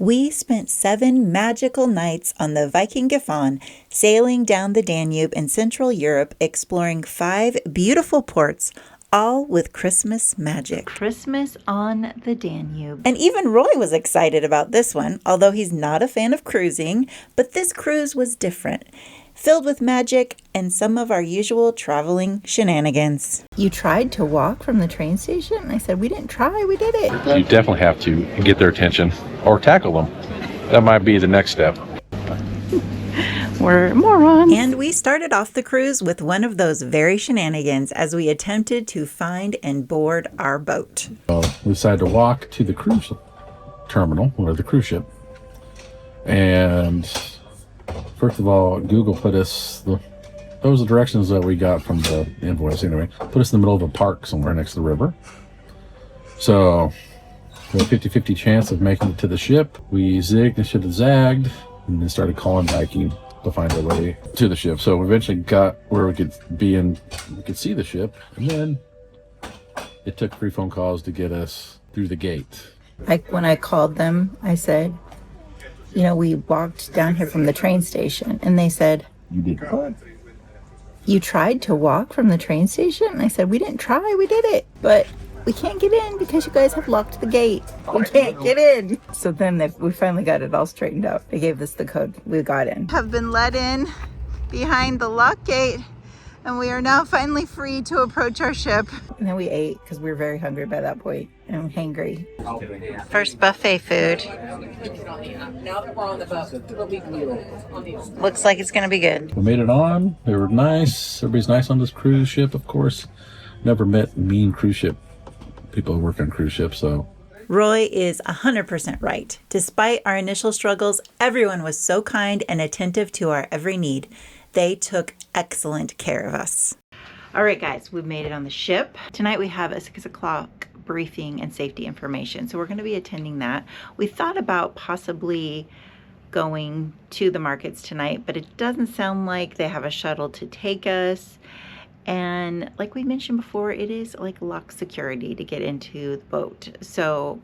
We spent 7 magical nights on the Viking River, sailing down the Danube in Central Europe, exploring 5 beautiful ports, all with Christmas magic. Christmas on the Danube. And even Roy was excited about this one, although he's not a fan of cruising, but this cruise was different, filled with magic and some of our usual traveling shenanigans. You tried to walk from the train station? I said, we didn't try, we did it. You definitely have to get their attention or tackle them. That might be the next step. We're morons. And we started off the cruise with one of those very shenanigans as we attempted to find and board our boat. We decided to walk to the cruise terminal, or the cruise ship. And first of all, Google put us, those are the directions that we got from the invoice anyway, put us in the middle of a park somewhere next to the river. So, we had a 50-50 chance of making it to the ship. We zigged and should have zagged, and then started calling Viking to find our way to the ship. So we eventually got where we could be and we could see the ship, and then it took 3 phone calls to get us through the gate. Like when I called them, I said, you know, we walked down here from the train station, and they said, You did what? You tried to walk from the train station? And I said, we didn't try, we did it, but we can't get in because you guys have locked the gate. We can't get in. So then we finally got it all straightened out. They gave us the code. We got in. Have been let in behind the lock gate, and we are now finally free to approach our ship. And then we ate because we were very hungry by that point and hangry. First buffet food. Looks like it's going to be good. We made it on. They were nice. Everybody's nice on this cruise ship, of course. Never met mean cruise ship people who work on cruise ships, so. Roy is 100% right. Despite our initial struggles, everyone was so kind and attentive to our every need. They took excellent care of us. All right, guys, we've made it on the ship. Tonight we have a 6 o'clock briefing and safety information, so we're going to be attending that. We thought about possibly going to the markets tonight, but it doesn't sound like they have a shuttle to take us. And like we mentioned before, it is like locked security to get into the boat. So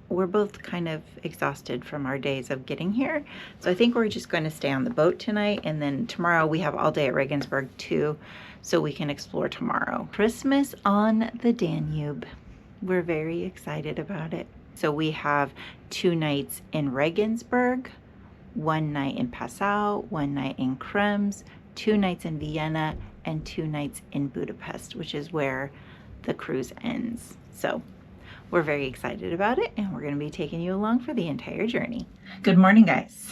we're both kind of exhausted from our days of getting here. So I think we're just going to stay on the boat tonight. And then tomorrow we have all day at Regensburg too, so we can explore tomorrow. Christmas on the Danube. We're very excited about it. So we have 2 nights in Regensburg, 1 night in Passau, 1 night in Krems, 2 nights in Vienna, and 2 nights in Budapest, which is where the cruise ends. So we're very excited about it, and we're going to be taking you along for the entire journey. Good morning, guys.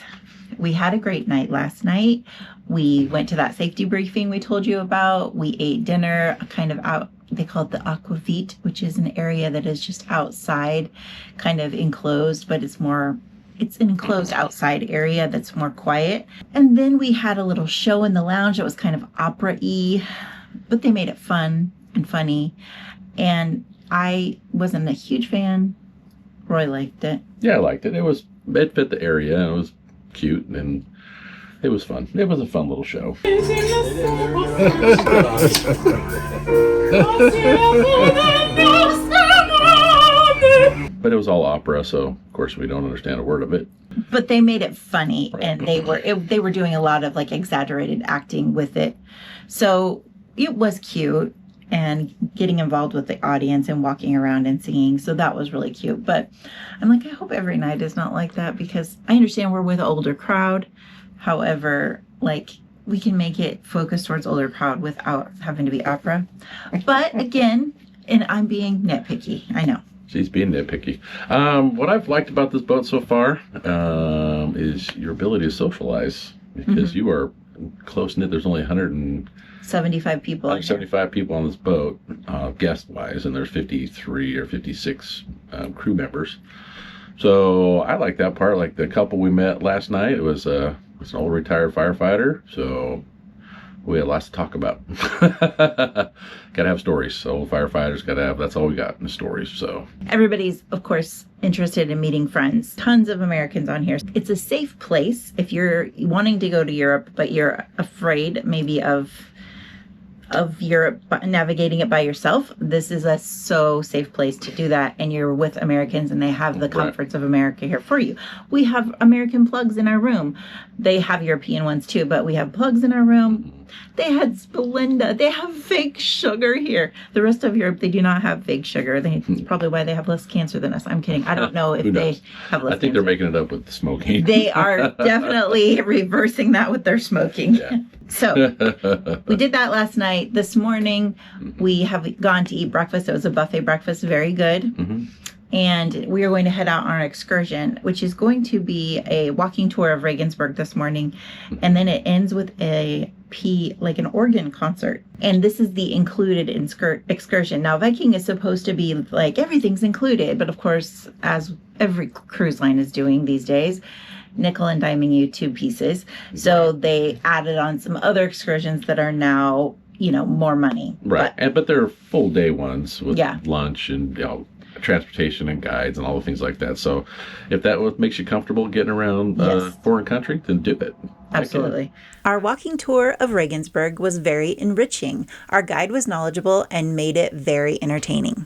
We had a great night last night. We went to that safety briefing we told you about. We ate dinner kind of out, they call it the aquavit, which is an area that is just outside, kind of enclosed, but it's an enclosed outside area that's more quiet. And then we had a little show in the lounge that was kind of opera-y, but they made it fun and funny. And I wasn't a huge fan. Roy liked it. Yeah, I liked it. It fit the area, and it was cute, and it was fun. It was a fun little show. But it was all opera, so of course we don't understand a word of it. But they made it funny, and they were doing a lot of like exaggerated acting with it. So it was cute, and getting involved with the audience and walking around and singing. So that was really cute. But I'm like, I hope every night is not like that, because I understand we're with an older crowd. However, like, we can make it focus towards older crowd without having to be opera. But again, and I'm being nitpicky, I know. She's being nitpicky. What I've liked about this boat so far is your ability to socialize, because you are close-knit. There's only 175 people. 175 people on this boat, guest-wise, and there's 53 or 56 crew members. So I like that part. Like the couple we met last night, it was an old retired firefighter, so we had lots to talk about. Gotta have stories. So old firefighters that's all we got in the stories. So everybody's, of course, interested in meeting friends. Tons of Americans on here. It's a safe place if you're wanting to go to Europe, but you're afraid maybe of of Europe, navigating it by yourself, this is a so safe place to do that. And you're with Americans and they have the comforts of America here for you. We have American plugs in our room. They have European ones too, but we have plugs in our room. They had Splenda. They have fake sugar here. The rest of Europe, they do not have fake sugar. That's probably why they have less cancer than us. I'm kidding. I don't know if they have less I think cancer. they're making it up with the smoking. They are definitely reversing that with their smoking. Yeah. So we did that last night. This morning, we have gone to eat breakfast. It was a buffet breakfast. Very good. Mm-hmm. And we are going to head out on our excursion, which is going to be a walking tour of Regensburg this morning. And then it ends with like an organ concert. And this is the included excursion. Now, Viking is supposed to be like everything's included. But of course, as every cruise line is doing these days, nickel and diming you 2 pieces. So they added on some other excursions that are now, more money. Right. But they're full day ones with Yeah. lunch and, transportation and guides and all the things like that. So if that makes you comfortable getting around Yes. foreign country, then do it. Absolutely. Our walking tour of Regensburg was very enriching. Our guide was knowledgeable and made it very entertaining.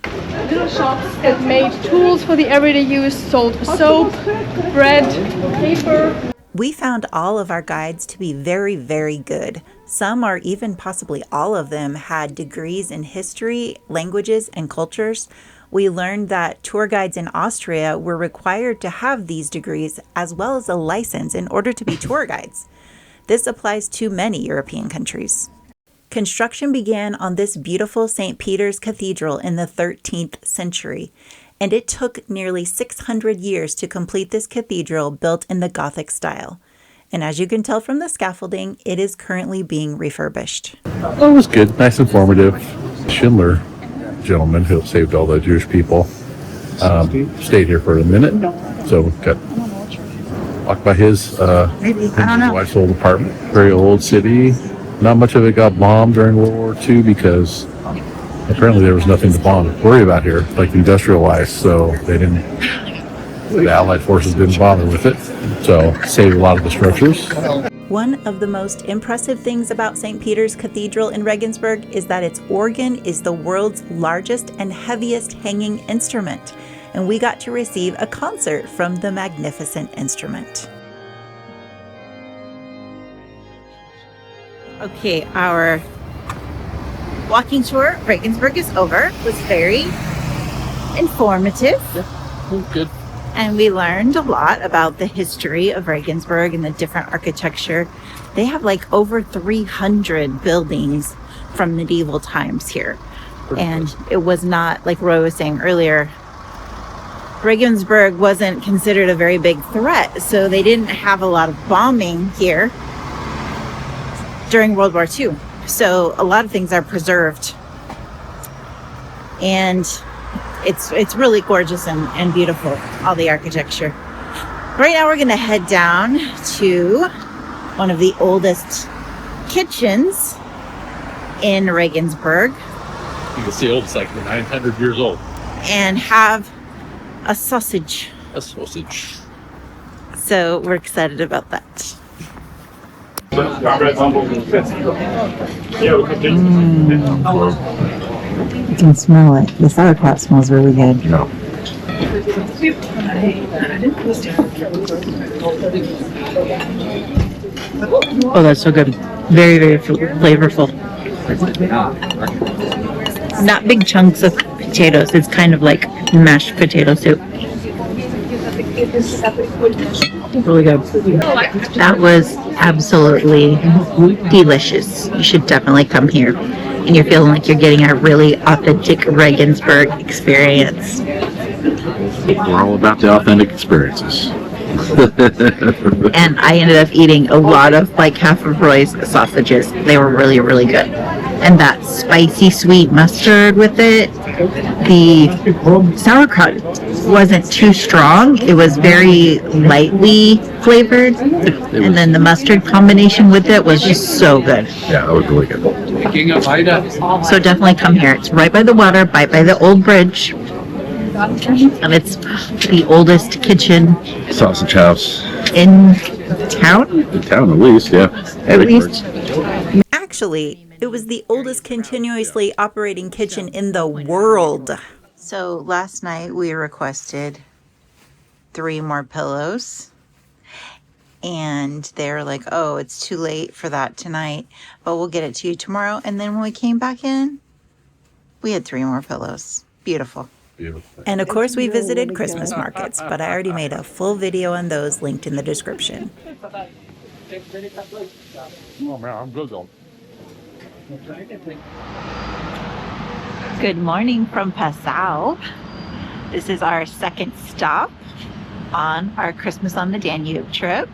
Little shops that made tools for the everyday use, sold soap, bread, paper. We found all of our guides to be very, very good. Some, or even possibly all of them, had degrees in history, languages, and cultures. We learned that tour guides in Austria were required to have these degrees as well as a license in order to be tour guides. This applies to many European countries. Construction began on this beautiful St. Peter's Cathedral in the 13th century, and it took nearly 600 years to complete this cathedral built in the Gothic style. And as you can tell from the scaffolding, it is currently being refurbished. Oh, it was good. Nice, informative. Schindler gentleman who saved all the Jewish people stayed here for a minute. So we walked by his wife's old apartment. Very old city. Not much of it got bombed during World War II because apparently there was nothing to worry about here, like industrial-wise. So the Allied forces didn't bother with it. So saved a lot of the structures. One of the most impressive things about St. Peter's Cathedral in Regensburg is that its organ is the world's largest and heaviest hanging instrument, and we got to receive a concert from the magnificent instrument. Okay, our walking tour of Regensburg is over. It was very informative. Yeah, good. And we learned a lot about the history of Regensburg and the different architecture. They have like over 300 buildings from medieval times here. And it was not, like Roy was saying earlier, Regensburg wasn't considered a very big threat. So they didn't have a lot of bombing here during World War II. So a lot of things are preserved. And it's really gorgeous and beautiful, all the architecture. Right now we're going to head down to one of the oldest kitchens in Regensburg. You can see it's like 900 years old. And have a sausage. A sausage. So we're excited about that. You can smell it. The sauerkraut smells really good. No. Oh, that's so good. Very, very flavorful. Not big chunks of potatoes. It's kind of like mashed potato soup. Really good. That was absolutely delicious. You should definitely come here. And you're feeling like you're getting a really authentic Regensburg experience. We're all about the authentic experiences. And I ended up eating a lot of, like, half of Roy's sausages. They were really, really good. And that spicy sweet mustard with it. The sauerkraut wasn't too strong. It was very lightly flavored. And then the mustard combination with it was just so good. Yeah, that was really good. So definitely come here. It's right by the water, right by the old bridge. And it's the oldest kitchen Sausage house. in town. In town, at least, yeah. At least. Actually, it was the oldest continuously operating kitchen in the world. So last night we requested 3 more pillows. And they're like, oh, it's too late for that tonight, but we'll get it to you tomorrow. And then when we came back in, we had 3 more pillows. Beautiful. Beautiful. And of course, we visited Christmas markets, but I already made a full video on those linked in the description. Oh man, I'm good though. Good morning from Passau. This is our second stop on our Christmas on the Danube trip.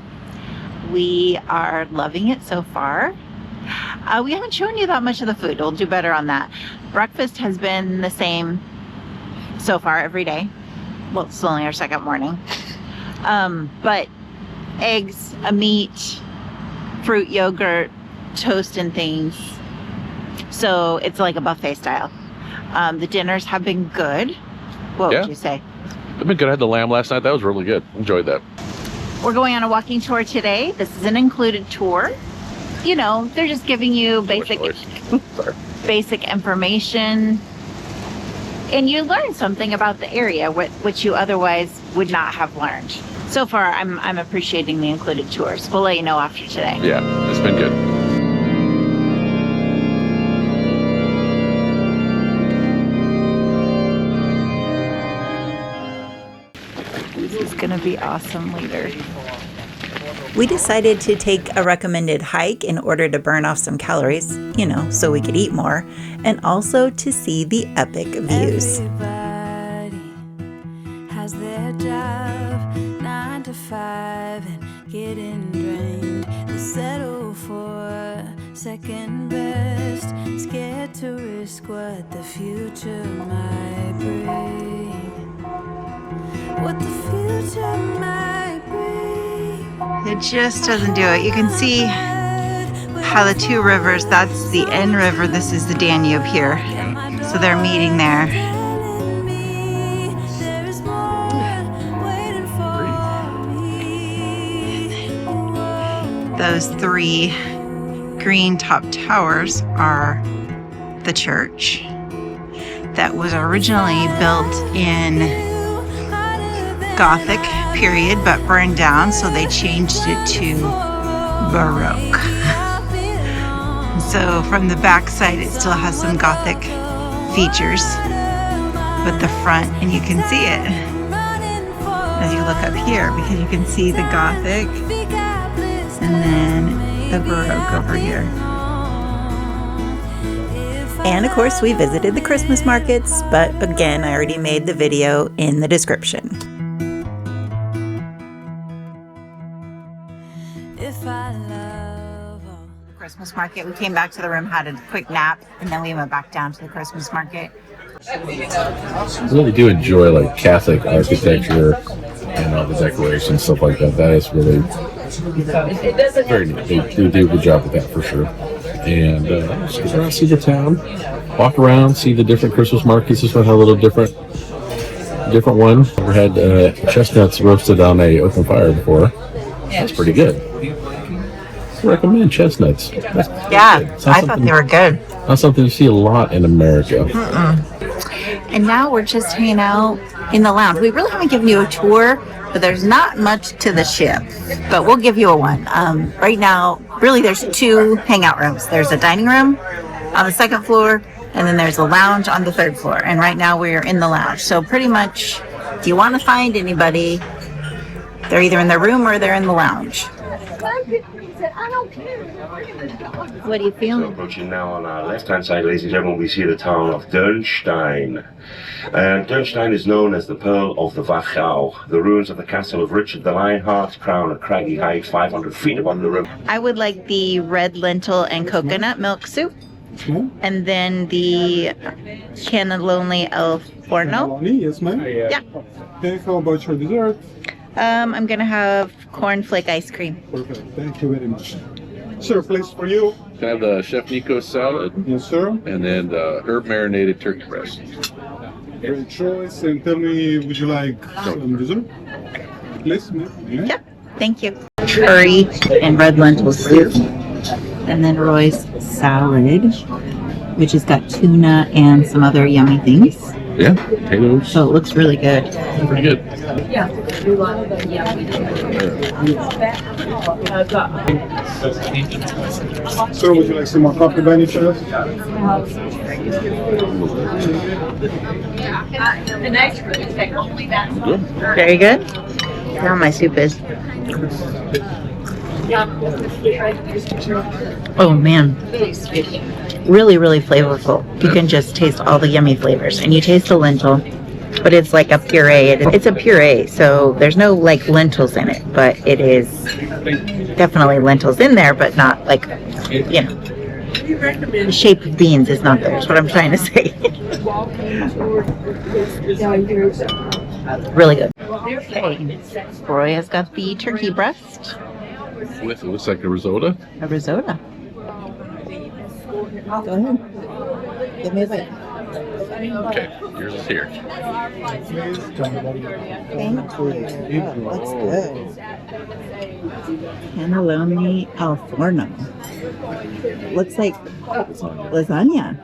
We are loving it so far. We haven't shown you that much of the food. We'll do better on that. Breakfast has been the same so far every day. Well, it's only our second morning. But eggs, a meat, fruit, yogurt, toast and things. So it's like a buffet style. The dinners have been good. What would you say? They've been good. I had the lamb last night. That was really good. Enjoyed that. We're going on a walking tour today. This is an included tour. You know, they're just giving you basic information. And you learn something about the area, which you otherwise would not have learned. So far, I'm appreciating the included tours. We'll let you know after today. Yeah, it's been good. This is going to be awesome later. We decided to take a recommended hike in order to burn off some calories, you know, so we could eat more, and also to see the epic views. Everybody has their job, 9 to 5, and getting drained. They settle for second best, scared to risk what the future might bring. What the future might bring. It just doesn't do it. You can see how the 2 rivers, that's the N River, this is the Danube here. So they're meeting there. Those 3 green top towers are the church that was originally built in Gothic period but burned down, so they changed it to Baroque. So from the back side it still has some Gothic features, but the front, and you can see it as you look up here because you can see the Gothic and then the Baroque over here. And of course we visited the Christmas markets, but again I already made the video in the description. Christmas market. We came back to the room, had a quick nap, and then we went back down to the Christmas market. I really do enjoy like Catholic architecture and all the decorations, stuff like that. That is really very neat. They do a good job with that for sure. And just get around, see the town, walk around, see the different Christmas markets. This one had a little different one. We had chestnuts roasted on a open fire before. That's pretty good. I recommend chestnuts. Yeah, I thought they were good. Not something you see a lot in America. And now we're just hanging out in the lounge. We really haven't given you a tour, but there's not much to the ship. But we'll give you a one. Right now, really there's 2 hangout rooms. There's a dining room on the 2nd floor, and then there's a lounge on the 3rd floor. And right now we're in the lounge. So pretty much, if you want to find anybody, they're either in their room or they're in the lounge. What are you feeling? So approaching now on our left-hand side, ladies and gentlemen, we see the town of Dürnstein. Dürnstein is known as the Pearl of the Wachau. The ruins of the castle of Richard the Lionheart crown a craggy height 500 feet above the river. I would like the red lentil and coconut milk soup. And then the cannelloni al forno. Yes, ma'am. Yeah. Okay, how about your dessert? I'm gonna have cornflake ice cream. Perfect. Thank you very much. Sir, place for you. Can I have the Chef Nico salad? Yes, sir. And then the herb marinated turkey breast. Great choice. And tell me, would you like some dessert? Please, ma'am. Yeah, thank you. Curry and red lentil soup. And then Roy's salad, which has got tuna and some other yummy things. Yeah, potatoes. So it looks really good. Pretty good. So would you like some more coffee by any chance? Very good. Now my soup is. Oh man. Really, really flavorful. You can just taste all the yummy flavors. And you taste the lentil, but it's like a puree. It's a puree, so there's no like lentils in it, but it is definitely lentils in there, but not like, you know, the shape of beans is not there, is what I'm trying to say. Really good. Okay, Roy has got the turkey breast. With, it looks like a risotto. A risotto. Go ahead. Give me a bite. Okay, yours is here. Thank you. Oh, looks good. Cannelloni al forno. Looks like lasagna,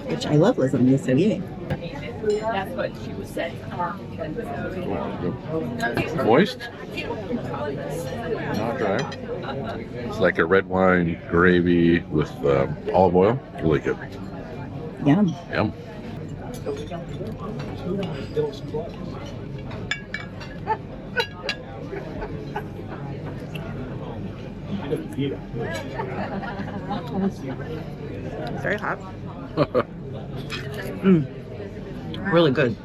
which I love lasagna, so yay. Moist. Not dry. It's like a red wine gravy with olive oil. Really good. Yum. Yum. Very hot. Really good.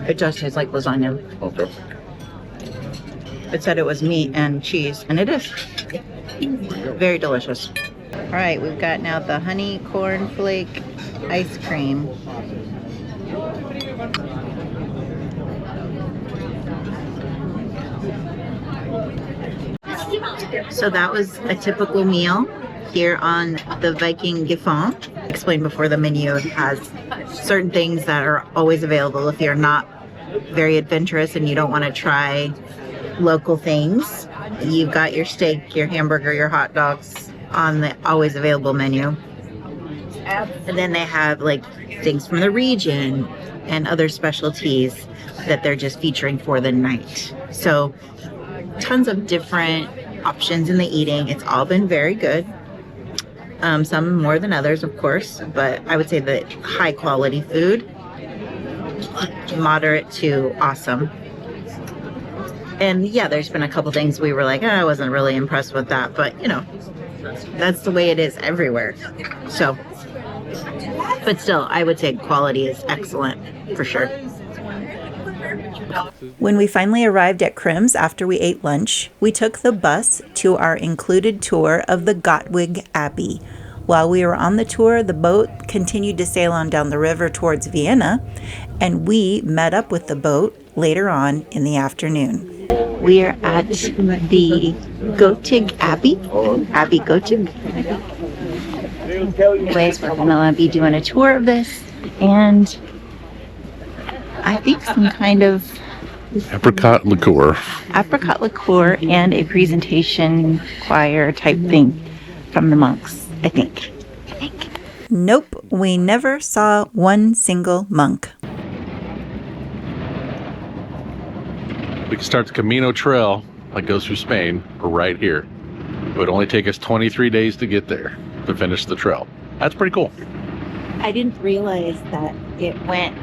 It does taste like lasagna. Okay. It said it was meat and cheese, and it is. Very delicious. All right, we've got now the honey cornflake ice cream. So that was a typical meal here on the Viking River. Explained before, the menu has certain things that are always available if you're not very adventurous and you don't want to try local things. You've got your steak, your hamburger, your hot dogs on the always available menu. And then they have like things from the region and other specialties that they're just featuring for the night. So tons of different options in the eating. It's all been very good. Some more than others, of course, but I would say the high quality food, moderate to awesome. And yeah, there's been a couple things we were like, I wasn't really impressed with that, but you know, that's the way it is everywhere. So, but still, I would say quality is excellent for sure. When we finally arrived at Krems after we ate lunch, we took the bus to our included tour of the Gotweig Abbey. While we were on the tour, the boat continued to sail on down the river towards Vienna, and we met up with the boat later on in the afternoon. We are at the Gotweig Abbey, Abbey Gotweig. Anyways, we're gonna be doing a tour of this, and I think some kind of Apricot liqueur. And a presentation choir type thing from the monks, I think. Nope, we never saw one single monk. We can start the Camino Trail that goes through Spain right here. It would only take us 23 days to get there to finish the trail. That's pretty cool. I didn't realize that it went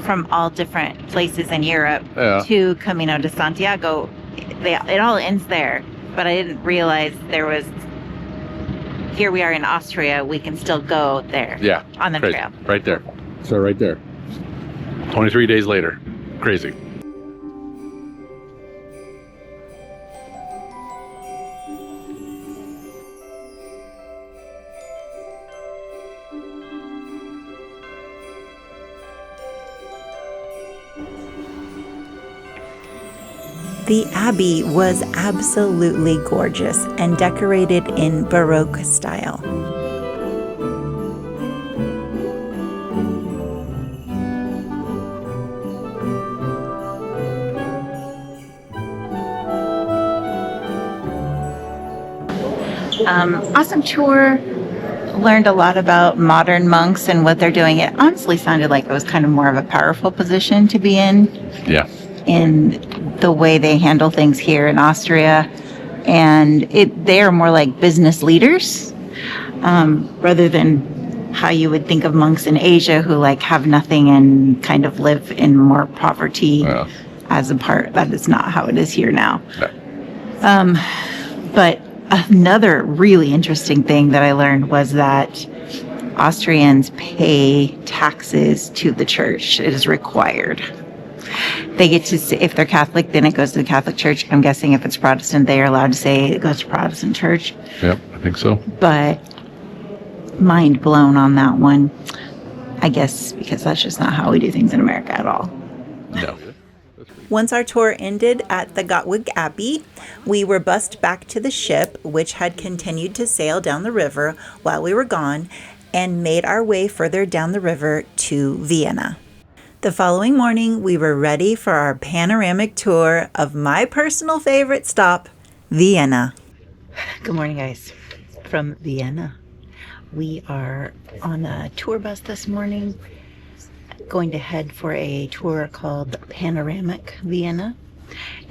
from all different places in Europe to Camino de Santiago. It all ends there, but I didn't realize there was, here we are in Austria, we can still go there. Yeah. On the crazy. trail. Right there. So right there. 23 days later. Crazy. The abbey was absolutely gorgeous and decorated in Baroque style. Awesome tour. Learned a lot about modern monks and what they're doing. It honestly sounded like it was kind of more of a powerful position to be in. Yeah. In the way they handle things here in Austria. And they are more like business leaders, rather than how you would think of monks in Asia who like have nothing and kind of live in more poverty as a part. That is not how it is here now. No. But another really interesting thing that I learned was that Austrians pay taxes to the church. It is required. They get to say, if they're Catholic, then it goes to the Catholic Church. I'm guessing if it's Protestant, they are allowed to say it goes to Protestant Church. Yep, I think so. But mind blown on that one. I guess because that's just not how we do things in America at all. No. Once our tour ended at the Gotweig Abbey, we were bussed back to the ship, which had continued to sail down the river while we were gone, and made our way further down the river to Vienna. The following morning, we were ready for our panoramic tour of my personal favorite stop, Vienna. Good morning, guys. From Vienna. We are on a tour bus this morning, going to head for a tour called Panoramic Vienna,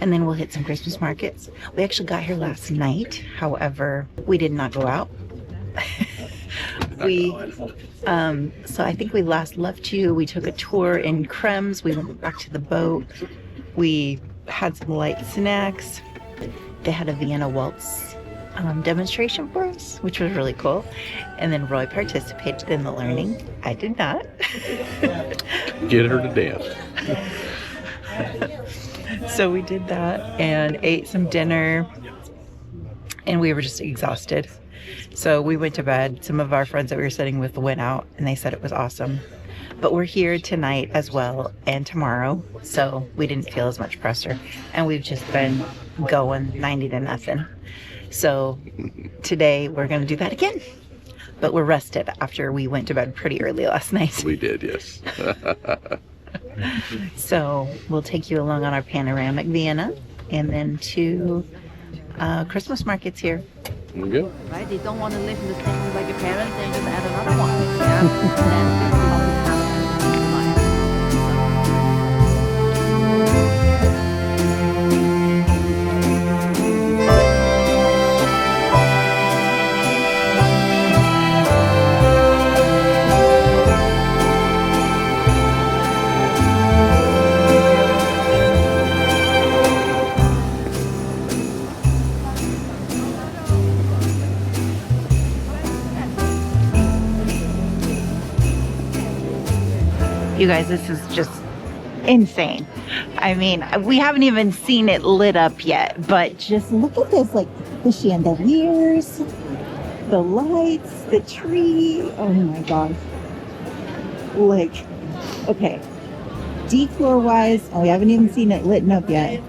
and then we'll hit some Christmas markets. We actually got here last night. However, we did not go out. So I think we last left you. We took a tour in Krems. We went back to the boat. We had some light snacks. They had a Vienna waltz demonstration for us, which was really cool. And then Roy participated in the learning. I did not. Get her to dance. So we did that and ate some dinner, and we were just exhausted. So we went to bed. Some of our friends that we were sitting with went out, and they said it was awesome. But we're here tonight as well and tomorrow, so we didn't feel as much pressure. And we've just been going 90 to nothing. So today we're going to do that again. But we're rested after we went to bed pretty early last night. We did, yes. So we'll take you along on our panoramic Vienna and then to Christmas markets here. There we go. Right? They don't want to live in the same room like a parent, they just add another one. Yeah. You guys, this is just insane. I mean, we haven't even seen it lit up yet, but just look at this, like the chandeliers, the lights, the tree. Oh my gosh. Like, okay. Decor wise, we haven't even seen it lit up yet.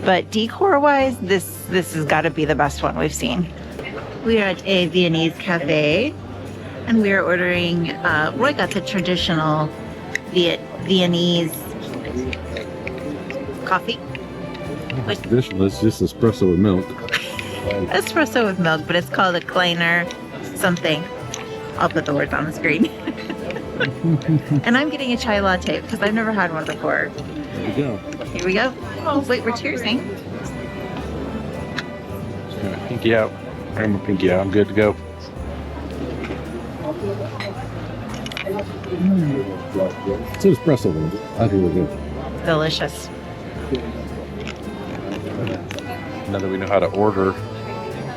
But decor wise, this has got to be the best one we've seen. We are at a Viennese cafe, and we are ordering, Roy got the traditional Viennese coffee. Traditional, it's just espresso with milk. Espresso with milk, but it's called a kleiner something. I'll put the words on the screen. And I'm getting a chai latte because I've never had one before. There we go. Here we go. Oh, wait, we're cheersing. Pinky out. I'm a pinky out. I'm good to go. It's an espresso one. That's really good. Delicious. Now that we know how to order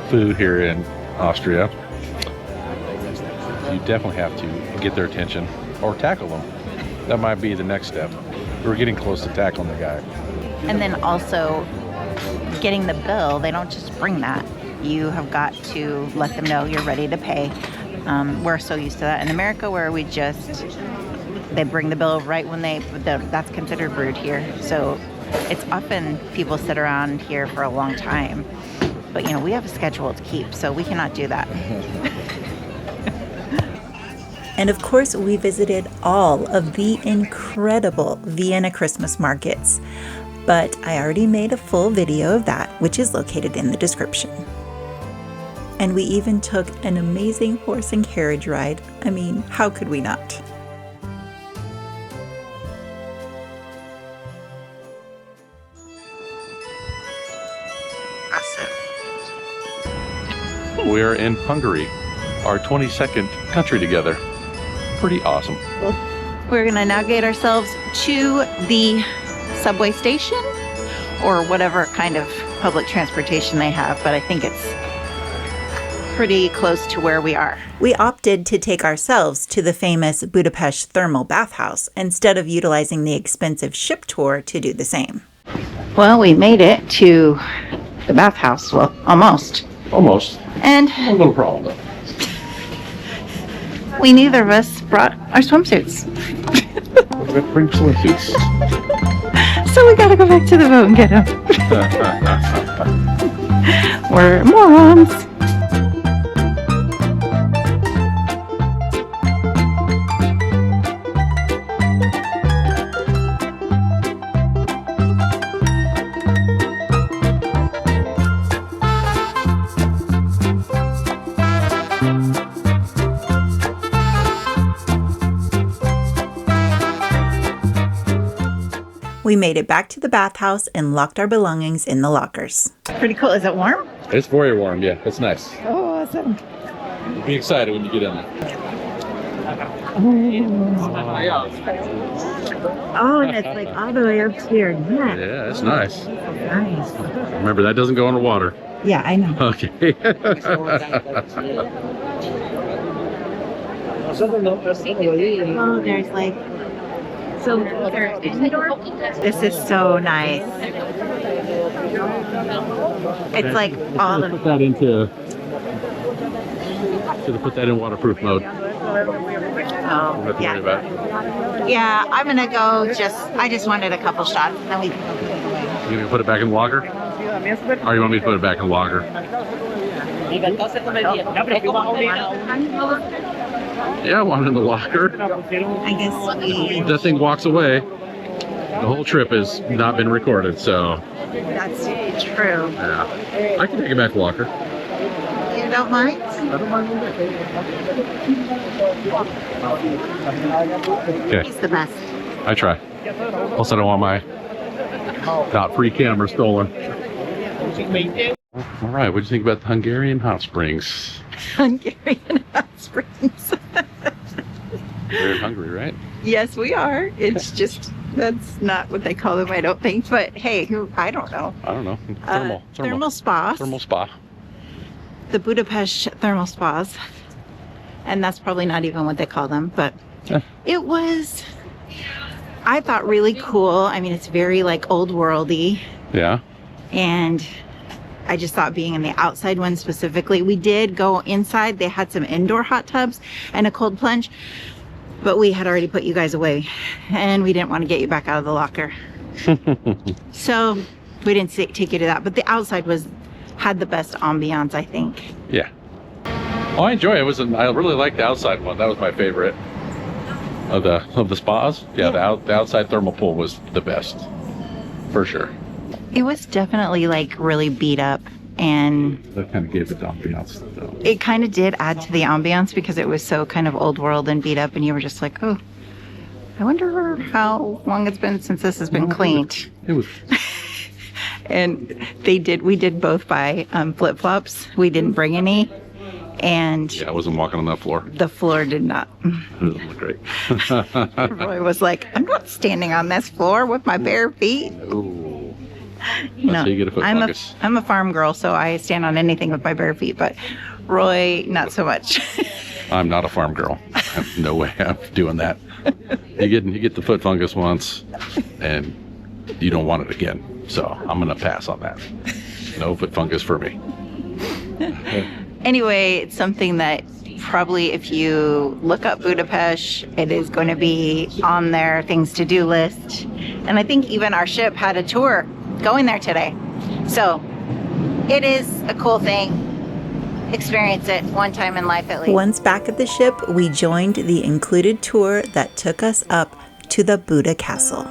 food here in Austria, you definitely have to get their attention or tackle them. That might be the next step. We're getting close to tackling the guy. And then also getting the bill. They don't just bring that. You have got to let them know you're ready to pay. We're so used to that in America where they bring the bill right when that's considered rude here. So it's often people sit around here for a long time. But, we have a schedule to keep, so we cannot do that. And of course, we visited all of the incredible Vienna Christmas markets. But I already made a full video of that, which is located in the description. And we even took an amazing horse and carriage ride. I mean, how could we not? We're in Hungary, our 22nd country together. Pretty awesome. We're gonna navigate ourselves to the subway station or whatever kind of public transportation they have, but I think it's pretty close to where we are. We opted to take ourselves to the famous Budapest thermal bathhouse instead of utilizing the expensive ship tour to do the same. Well, we made it to the bathhouse. Well, almost. Almost. And A little problem though. we neither of us brought our swimsuits. Bring swimsuits. So we gotta go back to the boat and get them. We're morons. We made it back to the bathhouse and locked our belongings in the lockers. Pretty cool. Is it warm? It's very warm, yeah. It's nice. Oh, awesome. Be excited when you get in there. Oh, and it's like all the way up to your neck. Yeah, it's nice. Nice. Remember, that doesn't go in the water. Yeah, I know. Okay. Oh, there's like this is so nice. It's like all of put that into. Should have put that in waterproof mode. oh, Yeah. yeah. I'm gonna go. I just wanted a couple shots, and then we. You gonna put it back in the locker? Or you want me to put it back in the locker? Yeah, I want it in the locker. I guess we. That thing walks away. The whole trip has not been recorded, so That's true. yeah. I can take it back to the locker. You don't mind? I don't mind one bit. Okay, He's the best. I try. Also, I don't want my not free camera stolen. All right, what do you think about the Hungarian hot springs? Hungarian hot springs. You're in Hungary, right? Yes, we are. It's just that's not what they call them, I don't think. But hey, I don't know. I don't know. Thermal spas. Thermal spa. The Budapest thermal spas, and that's probably not even what they call them. But Yeah. it was, I thought, really cool. I mean, it's very like old worldy, Yeah. and I just thought being in the outside one specifically. We did go inside. They had some indoor hot tubs and a cold plunge, but we had already put you guys away, and we didn't want to get you back out of the locker. So we didn't take you to that. But the outside had the best ambiance, I think. Yeah. Oh, I enjoy it. I really liked the outside one. That was my favorite of the spas. Yeah, Yeah. The outside thermal pool was the best, for sure. It was definitely like really beat up, and That kind of gave it the ambiance, though. it kind of did add to the ambiance because it was so kind of old world and beat up, and you were just like, oh, I wonder how long it's been since this has been cleaned. It was. And we did both buy flip-flops. We didn't bring any, and Yeah, I wasn't walking on that floor. the floor did not. It didn't look great. Roy was like, I'm not standing on this floor with my bare feet. Ooh. You That's how you get a foot fungus. I'm a farm girl, so I stand on anything with my bare feet, but Roy, not so much. I'm not a farm girl. No way I'm doing that. You get the foot fungus once, and you don't want it again. So I'm gonna pass on that. No foot fungus for me. Anyway, it's something that probably if you look up Budapest, it is going to be on their things to do list. And I think even our ship had a tour going there today. So it is a cool thing. Experience it one time in life at least. Once back at the ship, we joined the included tour that took us up to the Buda Castle.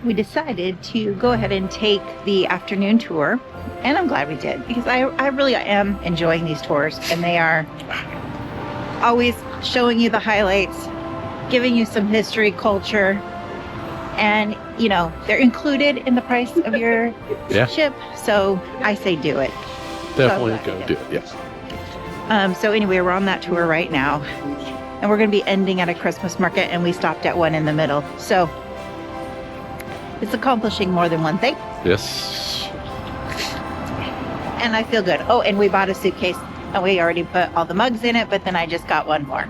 we decided to go ahead and take the afternoon tour. And I'm glad we did, because I really am enjoying these tours, and they are always showing you the highlights, giving you some history, culture, and you know, they're included in the price of your ship. So I say do it. Definitely go do it. Yes. So anyway, we're on that tour right now, and we're going to be ending at a Christmas market, and we stopped at one in the middle. So it's accomplishing more than one thing. Yes. And I feel good. Oh, and we bought a suitcase, and we already put all the mugs in it, but then I just got one more.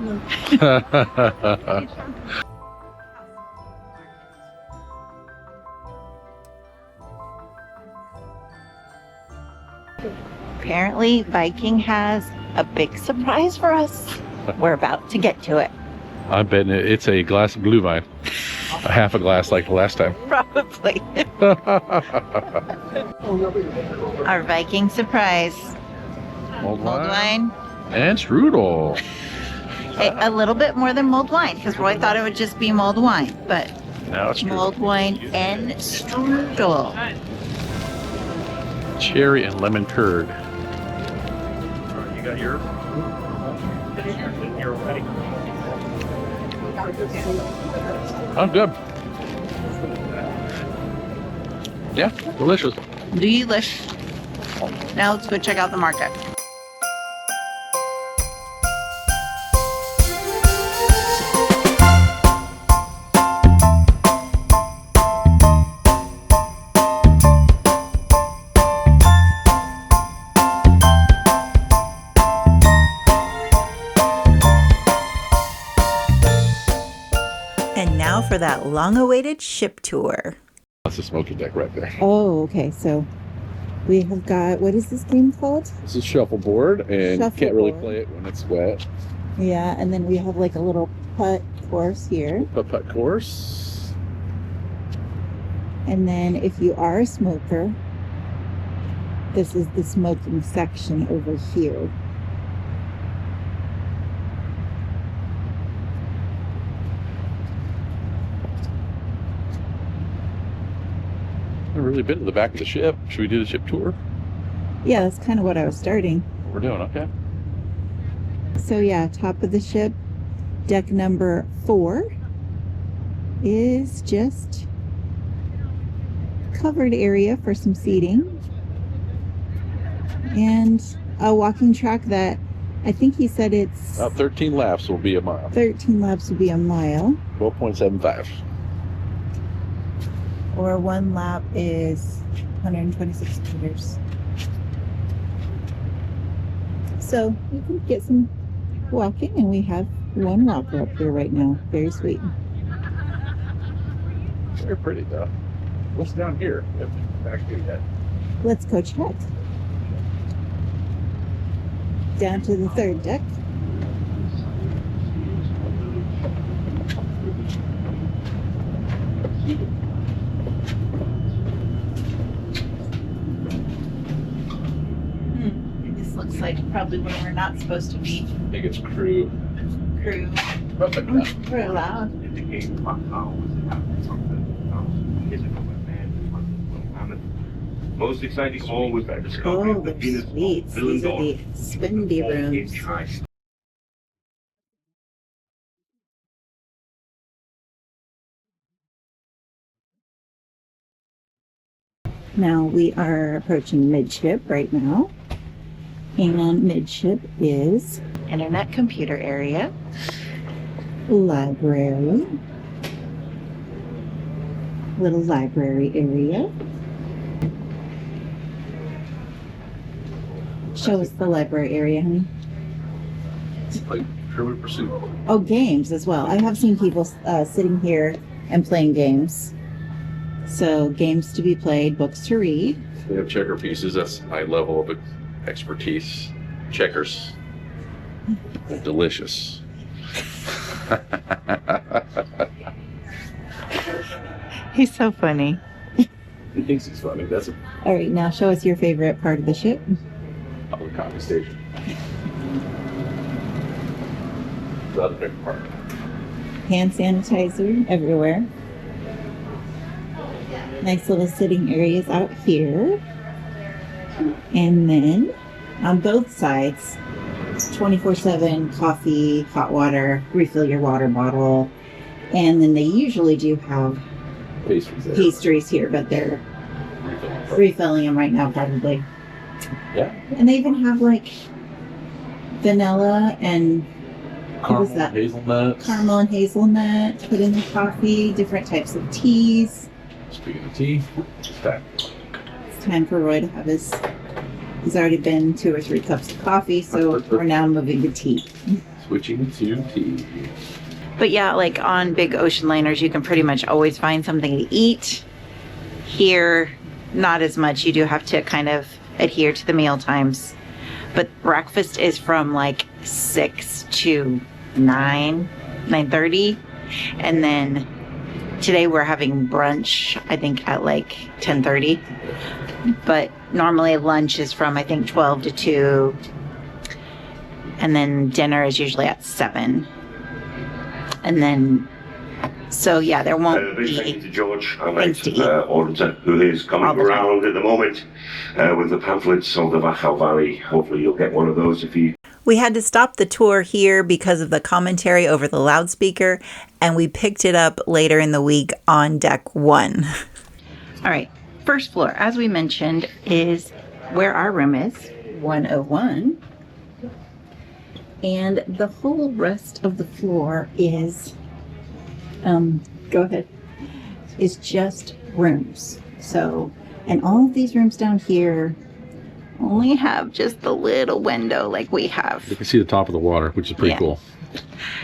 Apparently, Viking has a big surprise for us. We're about to get to it. I bet it's a glass of Glühwein. A half a glass like the last time. Probably. Our Viking surprise. Mulled Mulled wine. And strudel. A little bit more than mulled wine, because Roy thought it would just be mulled wine, but Now it's mulled wine and strudel. Cherry and lemon curd. You got yours? You're ready. Oh, good. Yeah, delicious. Delish. Now let's go check out the market. And now for that long-awaited ship tour. That's a smoky deck right there. Oh, okay. So we have got, what is this game called? This is shuffleboard, and you can't really Shuffleboard. play it when it's wet. Yeah, and then we have like a little putt course here. Putt course. And then if you are a smoker, this is the smoking section over here. I've really been to the back of the ship. Should we do the ship tour? Yeah, that's kind of what I was starting. We're doing okay. So yeah, top of the ship, deck number 4 is just covered area for some seating. And a walking track that I think he said it's About 13 laps will be a mile. 13 laps would be a mile. 12.75. Or 1 lap is 126 meters. So you can get some walking, and we have one walker up here right now. Very sweet. Very pretty though. What's down here? Back to that. Let's go check. Down to the 3rd deck. This looks like probably where we're not supposed to be. I think it's crew. Crew. Perfect. We're allowed. Most exciting of all was the discovery Oh, of the the Venus suites. These are the spendy rooms. Now we are approaching midship right now. And midship is internet computer area, library, little library area. Show us the library area, honey. Like Trivial Pursuit. Oh, games as well. I have seen people sitting here and playing games. So games to be played, books to read. They have checker pieces. That's my level of expertise. Checkers. They're delicious. He's so funny. He thinks he's funny. That's a All right, now show us your favorite part of the ship. public copy station. The other big part. Hand sanitizer everywhere. Nice little sitting areas out here. And then on both sides, 24/7 coffee, hot water, refill your water bottle. And then they usually do have pastries here, but they're refilling them right now probably. Yeah. And they even have like vanilla and what was that? Hazelnuts. Caramel and hazelnut, put in the coffee, different types of teas. Speaking of tea, it's time. It's time for Roy to have his, he's already been 2 or 3 cups of coffee, so we're now moving to tea. Switching to tea. But yeah, like on big ocean liners, you can pretty much always find something to eat. Here, not as much. You do have to kind of adhere to the meal times. But breakfast is from like 6 to 9:30. And then today we're having brunch, I think at like 10:30. But normally lunch is from, I think, 12 to 2. And then dinner is usually at 7. And then, so yeah, there won't Big be thank you to George, our things to mate, eat. auditor, who is coming All the time. around at the moment with the pamphlets of the Wachau Valley. Hopefully you'll get one of those if you... We had to stop the tour here because of the commentary over the loudspeaker, and we picked it up later in the week on deck 1. All right, first floor, as we mentioned, is where our room is, 101. And the whole rest of the floor is, go ahead, is just rooms. So, and all of these rooms down here only have just the little window like we have. You can see the top of the water, which is pretty Yeah. cool.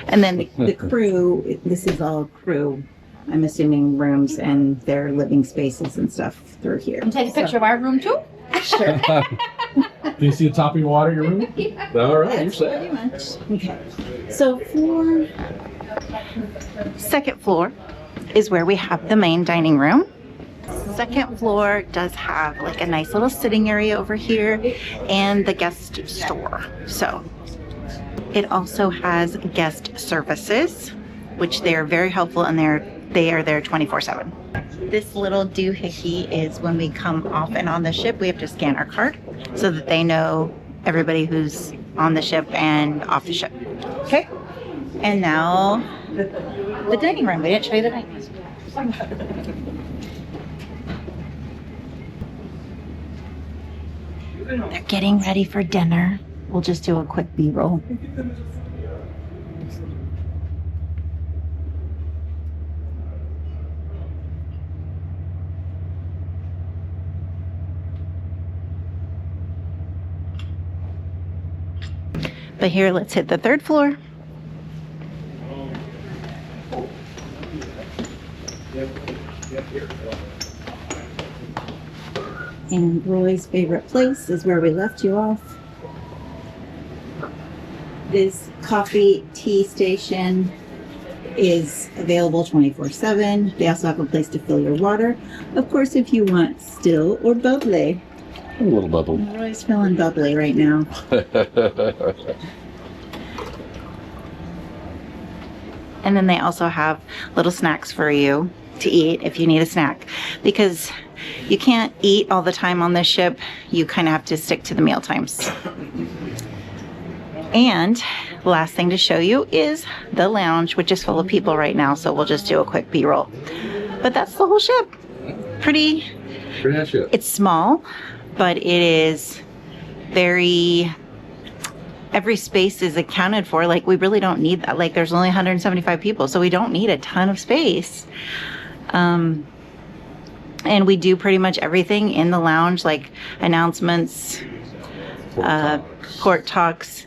And then the crew, this is all crew, I'm assuming rooms and their living spaces and stuff through here. Take a picture of our room too? Sure. Do you see the top of your water in your room? All right, you're set. Pretty much. Okay. So for second floor is where we have the main dining room. Second floor does have like a nice little sitting area over here and the guest store. So it also has guest services, which they're very helpful, and they are there 24/7. This little doohickey is when we come off and on the ship, we have to scan our card so that they know everybody who's on the ship and off the ship. Okay. And now the dining room. We didn't show you the dining room. They're getting ready for dinner. We'll just do a quick B-roll. But here, let's hit the third floor. And Roy's favorite place is where we left you off. This coffee tea station is available 24/7. They also have a place to fill your water. Of course, if you want still or bubbly. A little bubble. Roy's feeling bubbly right now. And then they also have little snacks for you to eat if you need a snack, because you can't eat all the time on this ship. You kind of have to stick to the meal times. And last thing to show you is the lounge, which is full of people right now, so we'll just do a quick B-roll. But that's the whole ship. Pretty Pretty much it. It's small, but it is very, every space is accounted for. Like, we really don't need that. Like, there's only 175 people, so we don't need a ton of space. And we do pretty much everything in the lounge, like announcements, port talks,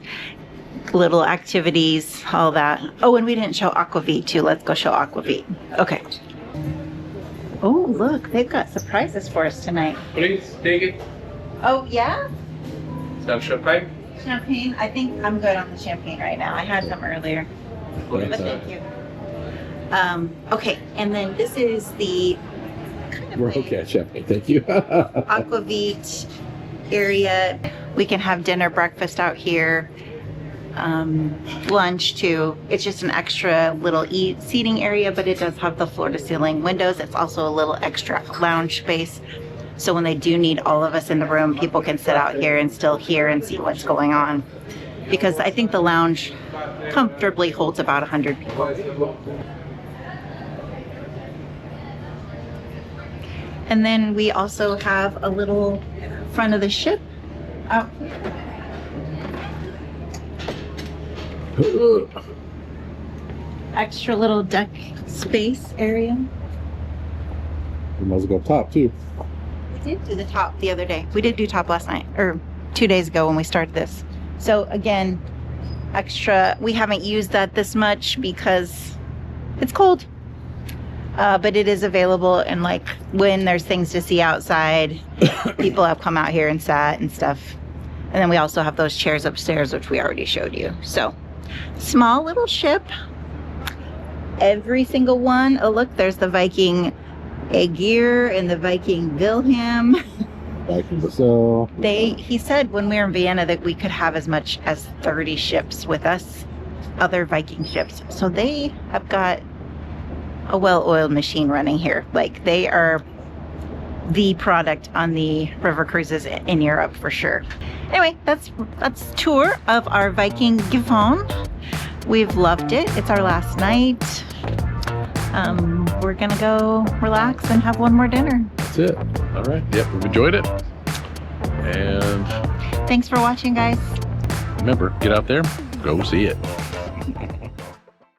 little activities, all that. Oh, and we didn't show Aquavit too. Let's go show Aquavit. Okay. Oh, look, they've got surprises for us tonight. Please take it. Oh, yeah? Some champagne. Champagne? I think I'm good on the champagne right now. I had some earlier. But thank you. Okay, and then this is the kind of We're like okay, champagne. Thank you. Aquavit area. We can have dinner, breakfast out here. lunch too. It's just an extra little seating area, but it does have the floor to ceiling windows. It's also a little extra lounge space. So when they do need all of us in the room, people can sit out here and still hear and see what's going on. Because I think the lounge comfortably holds about 100 people. And then we also have a little front of the ship out here. Extra little deck space area. We might as well go top too. We did do the top the other day. We did do top last night, or 2 days ago when we started this. So again, extra, we haven't used that this much because it's cold. But it is available, and like when there's things to see outside, people have come out here and sat and stuff. And then we also have those chairs upstairs, which we already showed you. So small little ship. Every single one. Oh look, there's the Viking Aegir and the Viking Wilhelm. So He said when we were in Vienna that we could have as much as 30 ships with us, other Viking ships. So they have got a well-oiled machine running here. Like, they are the product on the river cruises in Europe for sure. Anyway, that's tour of our Viking Gifon. We've loved it. It's our last night. We're gonna go relax and have one more dinner. that's it. All right. Yep, we've enjoyed it. And Thanks for watching, guys. remember, get out there, go see it.